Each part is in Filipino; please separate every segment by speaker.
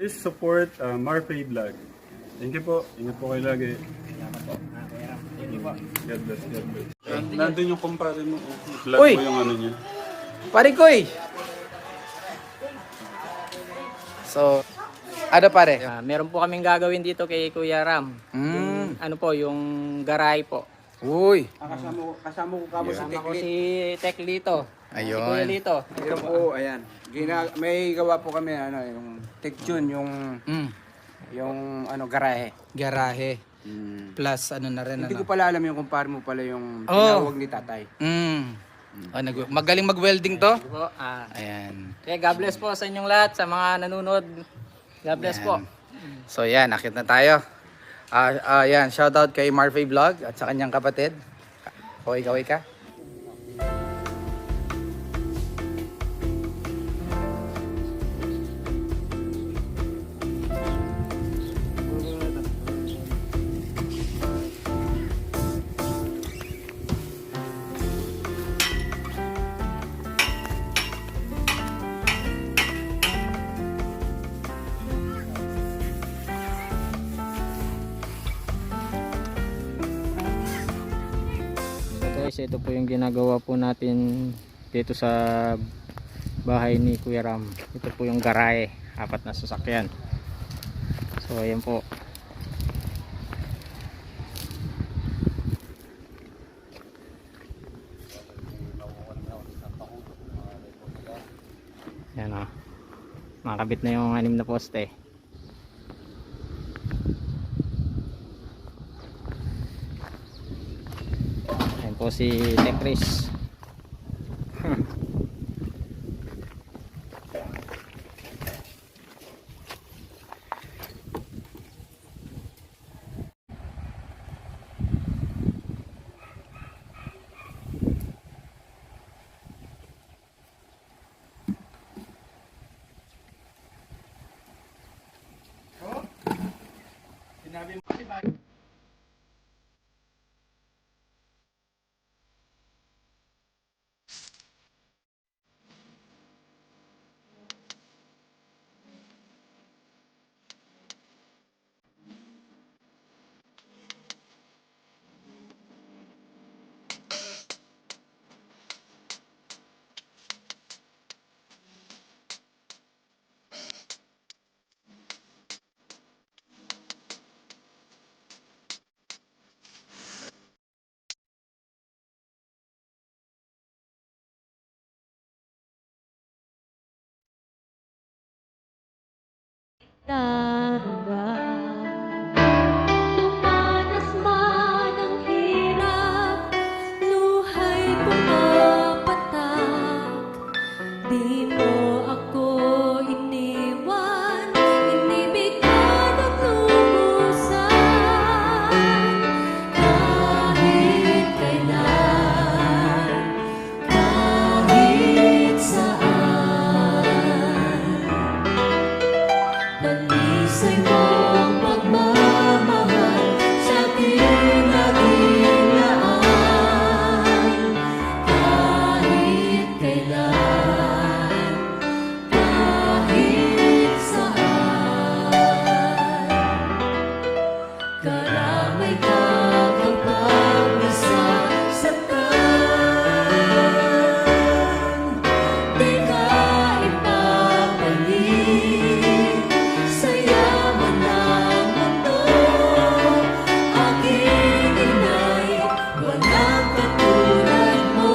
Speaker 1: Please support Marfay Vlog. Thank you po. Ingat po kayo lagi.
Speaker 2: Salamat po. Thank you po.
Speaker 1: God bless, God bless. Nandun yung kumpare mo. Vlog
Speaker 2: Uy!
Speaker 1: mo yung ano niya.
Speaker 2: Pare Koy! So, ano pare?
Speaker 3: Meron po kaming gagawin dito kay Kuya Ram. Ano po, yung garay po.
Speaker 2: Uy!
Speaker 4: Kasama ko kamo si
Speaker 3: Kasama ko
Speaker 4: Tekli.
Speaker 3: si Tek Lito. Si Kuya
Speaker 2: Ayun.
Speaker 3: Lito.
Speaker 4: Ito po, ayan. May gawa po kami yung Tektune, yung ano garahe.
Speaker 2: Garahe.
Speaker 4: Mm.
Speaker 2: Plus ano na rin
Speaker 4: Hindi
Speaker 2: ano.
Speaker 4: ko pala alam yung kumpare mo pala yung
Speaker 2: Oh.
Speaker 4: tinawag ni tatay.
Speaker 2: Oh, magaling mag-welding to?
Speaker 3: Sige po.
Speaker 2: Ayan.
Speaker 3: Okay, God bless po sa inyong lahat, sa mga nanonood. God bless po.
Speaker 2: So yan, nakit na tayo. Yan, shoutout kay Marfay Vlog at sa kanyang kapatid. Kaway ka.
Speaker 3: So guys, ito po yung ginagawa po natin dito sa bahay ni Kuya Ram. Ito po yung garay, 4 na sasakyan. So ayan po. Yan o. Nakakabit na yung 6 na poste. Ayan po si Tekris.
Speaker 5: Dumanas man ang hirap, luha'y pumapatak. Di mo ako iniwan, inibigyan at lubusan. Kahit kailan, kahit saan, nanisay mong pagmamahal sa aking nagilaan. Kahit kailan, kahit saan, kalamay ka kapag nasasaktan. Di ka ipapalit sa yaman ng mundo. Aking inay, walang katulad mo.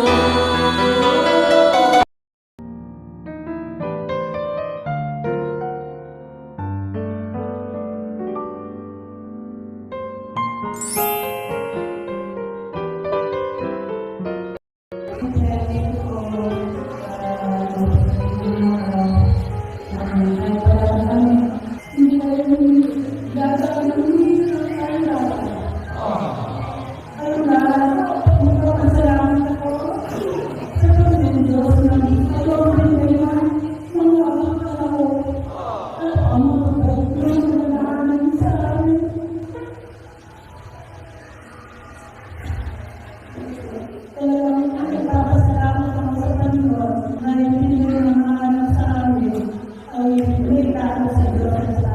Speaker 6: Ay, may tao sa Diyos.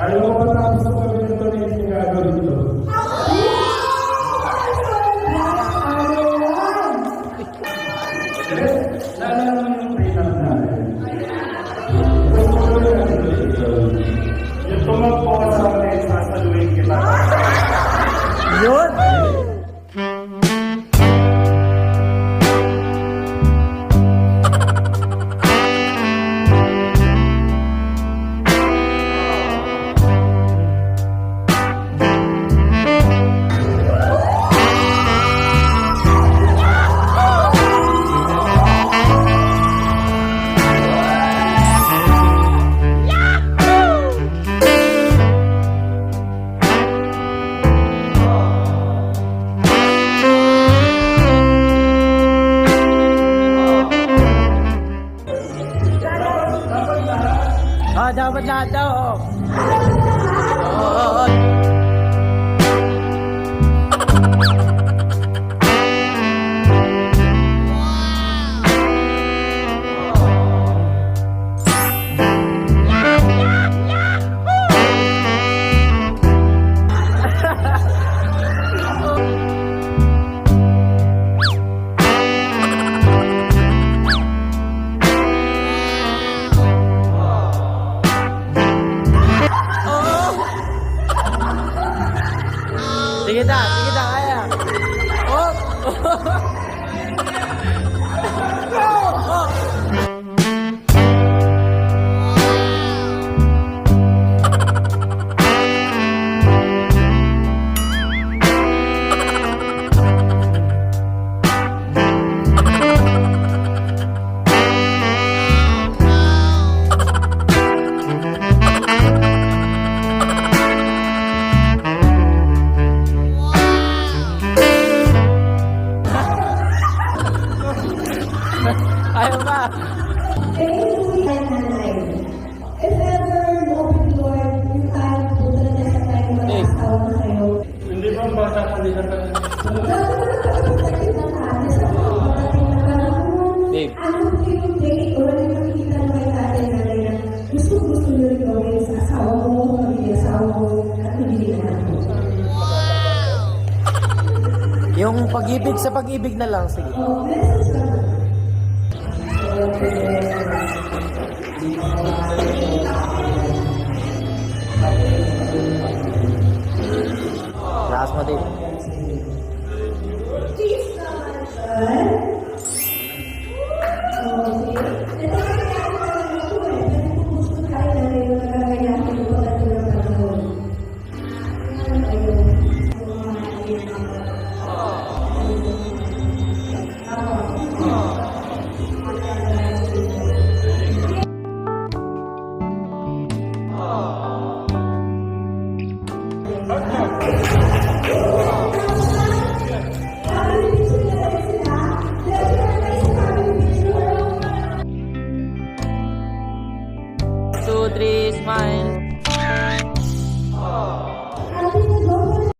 Speaker 1: Ayaw mo pa tapos sa pag-ganito na yung gagawin dito. Sana naman yung prenup natin. Yung tumagpo ka sa akin, sasaluhin kita.
Speaker 3: Yun! Ah, dapat lahat daw. Oo. Sige na, kaya. Oh! Ayaw ba?
Speaker 1: Hindi ba ang bata pa nila ka?
Speaker 3: Dave.
Speaker 6: Ano po yung date o ano yung nakikita mo kay tatay na na gusto nyo rin gawin sa asawa mo, asawa mo, at hindi na ako.
Speaker 3: Yung pag-ibig sa pag-ibig na lang, sige.
Speaker 6: Oh, message ka.
Speaker 3: Lakas mo, Dave.
Speaker 6: Please naman, sir.
Speaker 3: Two, three, smile.